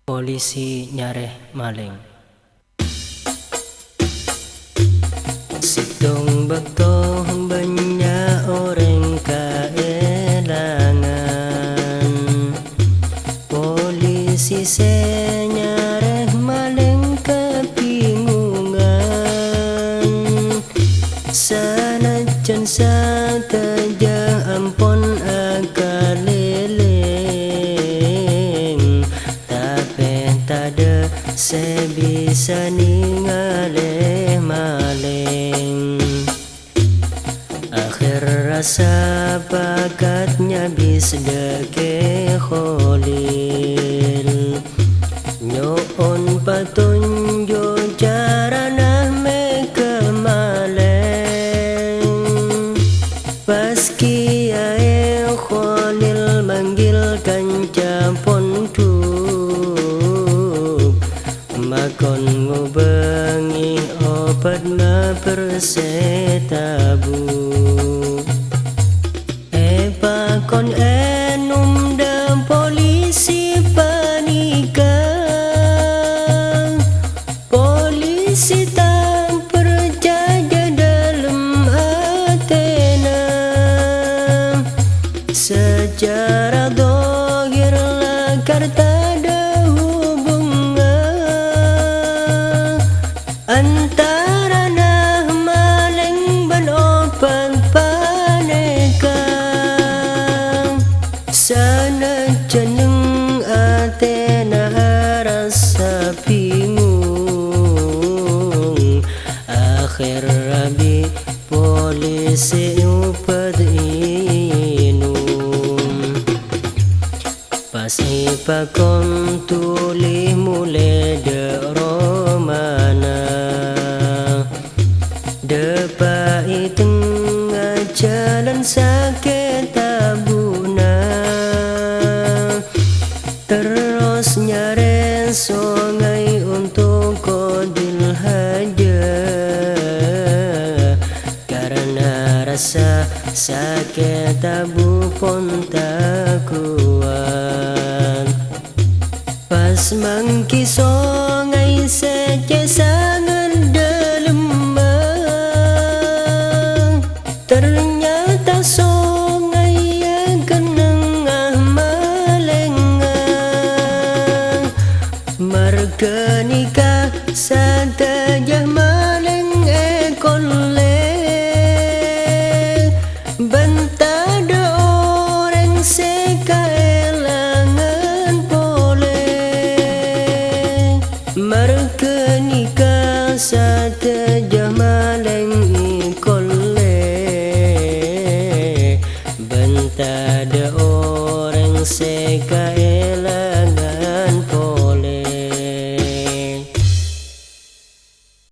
Polisi nyareh maling. Situng bekto banyak orang keelangan. Polisi nyareh maling kebingungan. Sanajan sateja ampun akaleleng, tapi tada sebisa ningaleh maling. Akhir rasa bakatnya bis deke kholil, nyoon patunjuk carana meke maleng. Pas kiai kholil manggil kanca pontuk, makon ngubengi obat ma persetabu. Pakon enum dan polisi panikan. Polisi tak percaya dalam atena, secara dohir lakar tada hubungan antara nah maling ban opat paneka. Sana jeneng atena rasa bingung. Akhir rabi polisi upet inum. Pas ipakon tulih mulai de romana, depai tengah jalan sakit tabuna. Terus nyari sungai untuk kodil haja, karena rasa sakit tabu pun tak kuat. Pas mangki sungai saja sangat dalam, ternyata sungai yang kenengah malengan. Marga nikah satajah maling ekoleng, bantada orang sekaelangan poleng. Marga nikah satajah